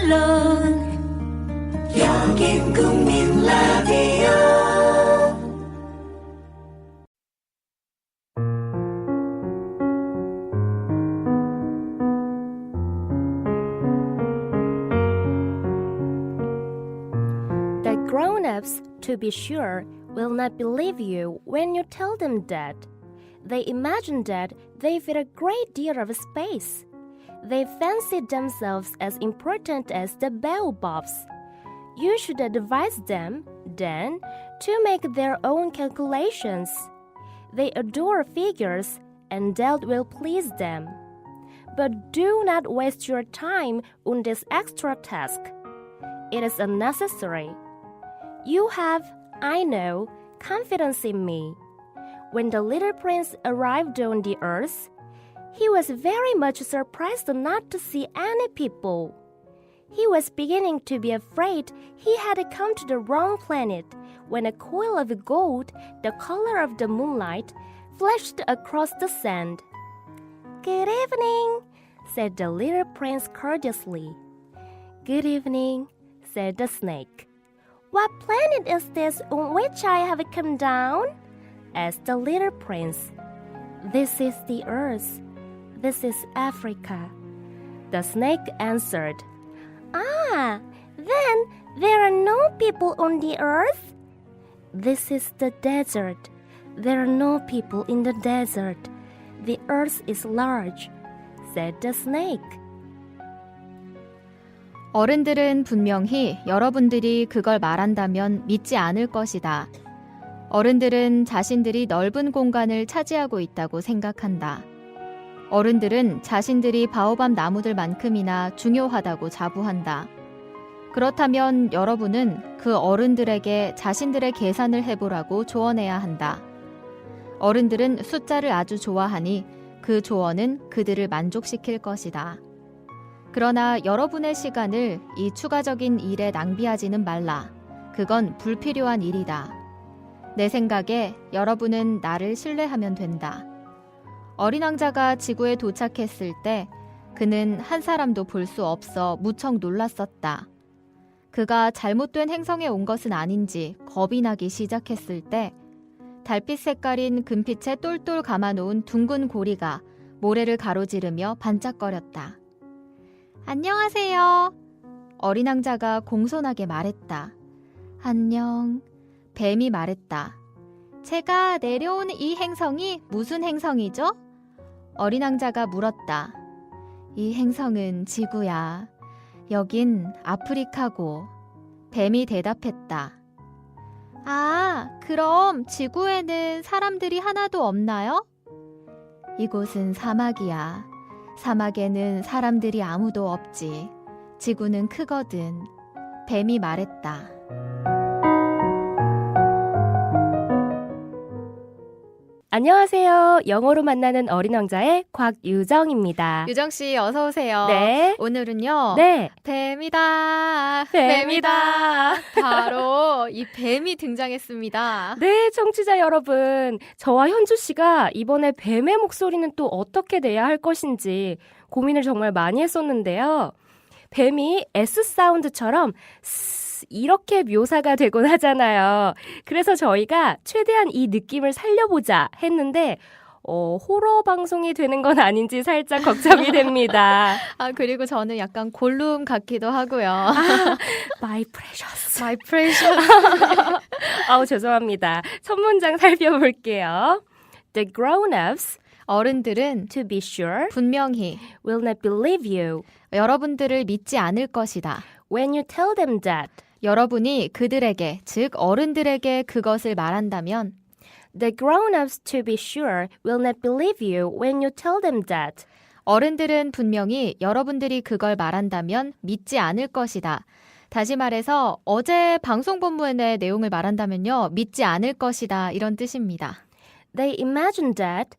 물론 여긴 국민 라디오. The grown-ups, to be sure, will not believe you when you tell them that. They imagine that they fill a great deal of space. They fancy themselves as important as the baobabs. You should advise them, then, to make their own calculations. They adore figures, and that will please them. But do not waste your time on this extra task. It is unnecessary. You have, I know, confidence in me. When the little prince arrived on the earth, he was very much surprised not to see any people. He was beginning to be afraid he had come to the wrong planet when a coil of gold, the color of the moonlight, flashed across the sand. "Good evening," said the little prince courteously. "Good evening," said the snake. "What planet is this on which I have come down?" asked the little prince. "This is the earth. This is Africa," the snake answered. "Ah, then there are no people on the earth?" "This is the desert. There are no people in the desert. The earth is large," said the snake. 어른들은 분명히 여러분들이 그걸 말한다면 믿지 않을 것이다. 어른들은 자신들이 넓은 공간을 차지하고 있다고 생각한다. 어른들은 자신들이 바오밥 나무들만큼이나 중요하다고 자부한다. 그렇다면 여러분은 그 어른들에게 자신들의 계산을 해보라고 조언해야 한다. 어른들은 숫자를 아주 좋아하니 그 조언은 그들을 만족시킬 것이다. 그러나 여러분의 시간을 이 추가적인 일에 낭비하지는 말라. 그건 불필요한 일이다. 내 생각에 여러분은 나를 신뢰하면 된다. 어린 왕자가 지구에 도착했을 때 그는 한 사람도 볼 수 없어 무척 놀랐었다. 그가 잘못된 행성에 온 것은 아닌지 겁이 나기 시작했을 때 달빛 색깔인 금빛에 똘똘 감아놓은 둥근 고리가 모래를 가로지르며 반짝거렸다. "안녕하세요." 어린 왕자가 공손하게 말했다. "안녕." 뱀이 말했다. "제가 내려온 이 행성이 무슨 행성이죠?" 어린 왕자가 물었다. "이 행성은 지구야. 여긴 아프리카고." 뱀이 대답했다. "아, 그럼 지구에는 사람들이 하나도 없나요?" "이곳은 사막이야. 사막에는 사람들이 아무도 없지. 지구는 크거든." 뱀이 말했다. 안녕하세요. 영어로 만나는 어린 왕자의 곽유정입니다. 유정씨 어서 오세요. 네. 오늘은요. 네. 뱀이다. 뱀이다. 바로 이 뱀이 등장했습니다. 네, 청취자 여러분. 저와 현주 씨가 이번에 뱀의 목소리는 또 어떻게 내야 할 것인지 고민을 정말 많이 했었는데요. 뱀이 S 사운드처럼 이렇게 묘사가 되곤 하잖아요. 그래서 저희가 최대한 이 느낌을 살려보자 했는데 호러 방송이 되는 건 아닌지 살짝 걱정이 됩니다. 아, 그리고 저는 약간 골룸 같기도 하고요. My precious. My precious. 아우, 죄송합니다. 첫 문장 살펴볼게요. The grown-ups, 어른들은 to be sure, 분명히 will not believe you 여러분들을 믿지 않을 것이다. when you tell them that. 여러분이 그들에게, 즉 어른들에게 그것을 말한다면 The grown-ups, to be sure, will not believe you when you tell them that. 어른들은 분명히 여러분들이 그걸 말한다면 믿지 않을 것이다. 다시 말해서 어제 방송본문의 내용을 말한다면요. 믿지 않을 것이다. 이런 뜻입니다. They imagine that.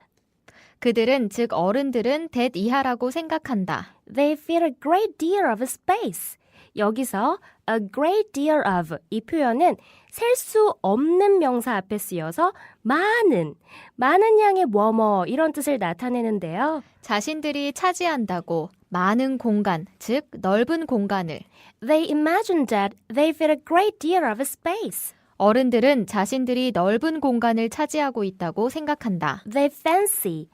그들은, 즉 어른들은 that 이하라고 생각한다. They fill a great deal of space. 여기서 a great deal of 이 표현은 셀 수 없는 명사 앞에 쓰여서 많은 양의 뭐뭐 이런 뜻을 나타내는데요. 자신들이 차지한다고, 많은 공간, 즉 넓은 공간을. They imagine that they fill a great deal of space. 어른들은 자신들이 넓은 공간을 차지하고 있다고 생각한다. They fancy,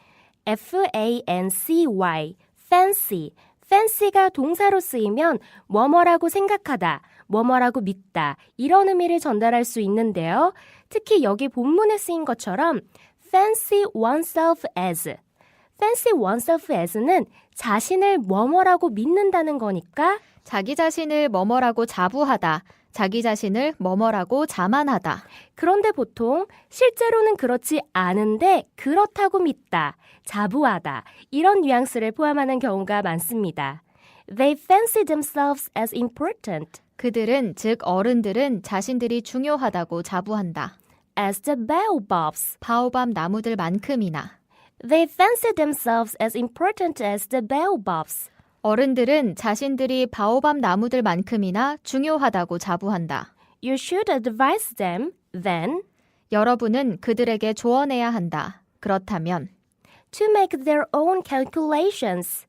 F-A-N-C-Y, fancy. fancy가 동사로 쓰이면 뭐뭐라고 생각하다, 뭐뭐라고 믿다 이런 의미를 전달할 수 있는데요. 특히 여기 본문에 쓰인 것처럼 fancy oneself as, fancy oneself as는 자신을 뭐뭐라고 믿는다는 거니까 자기 자신을 뭐뭐라고 자부하다, 자기 자신을 뭐뭐라고 자만하다. 그런데 보통 실제로는 그렇지 않은데 그렇다고 믿다, 자부하다 이런 뉘앙스를 포함하는 경우가 많습니다. They fancy themselves as important 그들은, 즉 어른들은 자신들이 중요하다고 자부한다. as the baobabs. 바오밥 나무들만큼이나. They fancy themselves as important as the baobabs. 어른들은 자신들이 바오밥 나무들만큼이나 중요하다고 자부한다. You should advise them then 여러분은 그들에게 조언해야 한다. 그렇다면 to make their own calculations.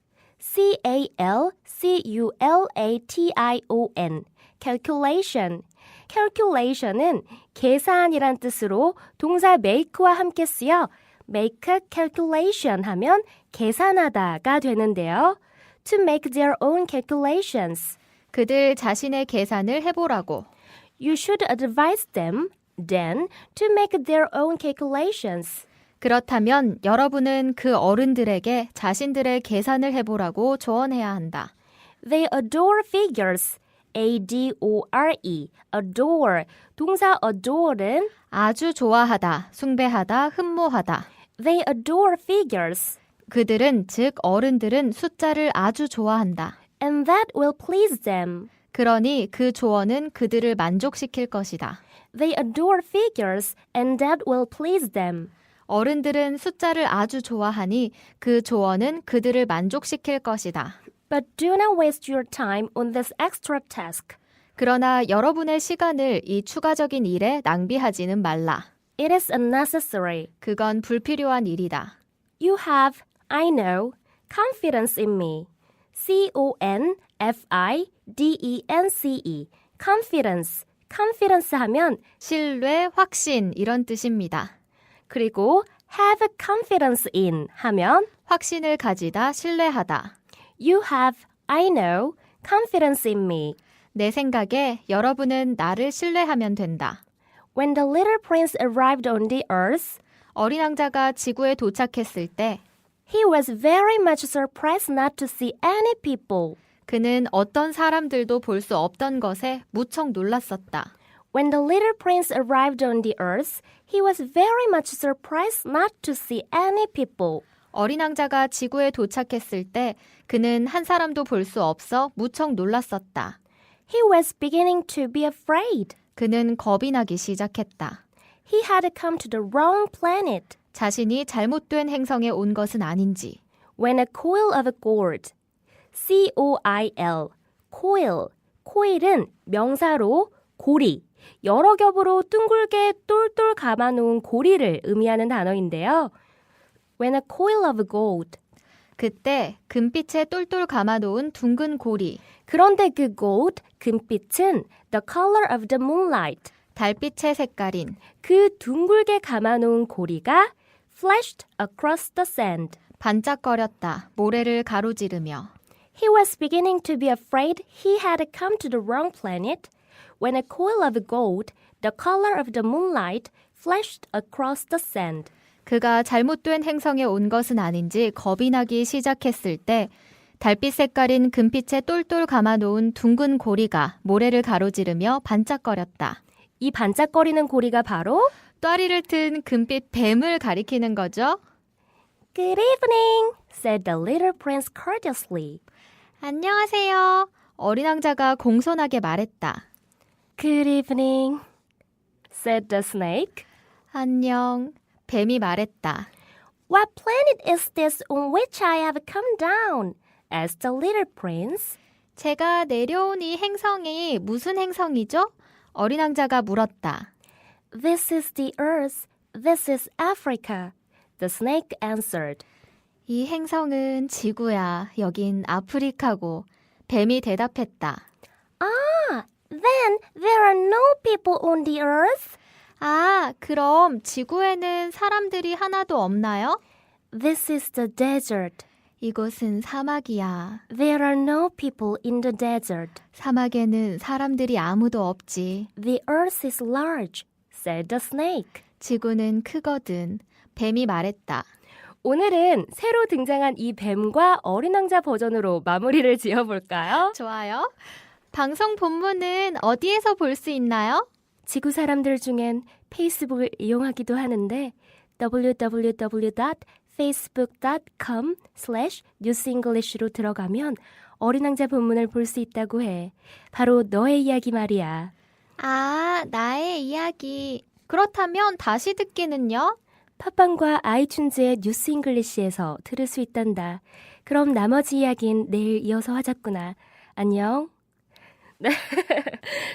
C-A-L-C-U-L-A-T-I-O-N calculation. calculation은 계산이란 뜻으로 동사 make와 함께 쓰여 make a calculation 하면 계산하다가 되는데요. To make their own calculations. 그들 자신의 계산을 해보라고. You should advise them then to make their own calculations. 그렇다면 여러분은 그 어른들에게 자신들의 계산을 해보라고 조언해야 한다. They adore figures. A-D-O-R-E. adore. 동사 adore는 아주 좋아하다, 숭배하다, 흠모하다. They adore figures. 그들은, 즉 어른들은 숫자를 아주 좋아한다. And that will please them. 그러니 그 조언은 그들을 만족시킬 것이다. They adore figures and that will please them. 어른들은 숫자를 아주 좋아하니 그 조언은 그들을 만족시킬 것이다. But do not waste your time on this extra task. 그러나 여러분의 시간을 이 추가적인 일에 낭비하지는 말라. It is unnecessary. 그건 불필요한 일이다. You have, I know, confidence in me. C-O-N-F-I-D-E-N-C-E. confidence. confidence 하면 신뢰, 확신 이런 뜻입니다. 그리고 have confidence in 하면 확신을 가지다, 신뢰하다. You have, I know, confidence in me. 내 생각에 여러분은 나를 신뢰하면 된다. When the little prince arrived on the earth, 어린 왕자가 지구에 도착했을 때 he was very much surprised not to see any people. 그는 어떤 사람들도 볼 수 없던 것에 무척 놀랐었다. When the little prince arrived on the earth, he was very much surprised not to see any people. 어린 왕자가 지구에 도착했을 때 그는 한 사람도 볼 수 없어 무척 놀랐었다. He was beginning to be afraid. 그는 겁이 나기 시작했다. He had come to the wrong planet. 자신이 잘못된 행성에 온 것은 아닌지. When a coil of gold, C-O-I-L, coil, coil은 명사로 고리, 여러 겹으로 둥글게 똘똘 감아놓은 고리를 의미하는 단어인데요. When a coil of gold, 그때 금빛에 똘똘 감아놓은 둥근 고리, 그런데 그 gold, 금빛은 the color of the moonlight, 달빛의 색깔인 그 둥글게 감아놓은 고리가 flashed across the sand. 반짝거렸다, 모래를 가로지르며. He was beginning to be afraid he had come to the wrong planet when a coil of gold, the color of the moonlight, flashed across the sand. 그가 잘못된 행성에 온 것은 아닌지 겁이 나기 시작했을 때 달빛 색깔인 금빛에 똘똘 감아놓은 둥근 고리가 모래를 가로지르며 반짝거렸다. 이 반짝거리는 고리가 바로 또아리를 튼 금빛 뱀을 가리키는 거죠. Good evening, said the little prince courteously. 안녕하세요. 어린 왕자가 공손하게 말했다. Good evening, said the snake. 안녕. 뱀이 말했다. What planet is this on which I have come down? asked the little prince. 제가 내려온 이 행성이 무슨 행성이죠? 어린 왕자가 물었다. This is the earth. This is Africa, the snake answered. 이 행성은 지구야. 여긴 아프리카고. 뱀이 대답했다. Then there are no people on the earth? 아, 그럼 지구에는 사람들이 하나도 없나요? This is the desert. 이곳은 사막이야. There are no people in the desert. 사막에는 사람들이 아무도 없지. The earth is large, said the snake. 지구는 크거든. 뱀이 말했다. 오늘은 새로 등장한 이 뱀과 어린 왕자 버전으로 마무리를 지어볼까요? 좋아요. 방송 본문은 어디에서 볼 수 있나요? 지구 사람들 중엔 페이스북을 이용하기도 하는데 www.facebook.com/newsenglish로 들어가면 어린 왕자 본문을 볼 수 있다고 해. 바로 너의 이야기 말이야. 아, 나의 이야기. 그렇다면 다시 듣기는요? 팟빵과 아이튠즈의 뉴스 잉글리시에서 들을 수 있단다. 그럼 나머지 이야기는 내일 이어서 하자꾸나. 안녕. 네.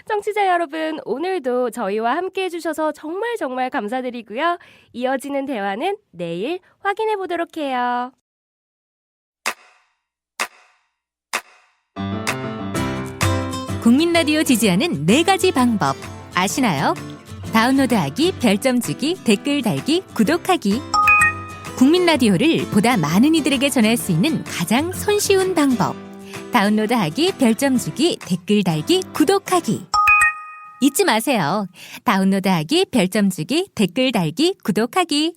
청취자 여러분, 오늘도 저희와 함께 해주셔서 정말 감사드리고요. 이어지는 대화는 내일 확인해 보도록 해요. 국민 라디오 지지하는 4가지 방법 아시나요? 다운로드하기, 별점 주기, 댓글 달기, 구독하기. 국민 라디오를 보다 많은 이들에게 전할 수 있는 가장 손쉬운 방법. 다운로드하기, 별점 주기, 댓글 달기, 구독하기. 잊지 마세요. 다운로드하기, 별점 주기, 댓글 달기, 구독하기.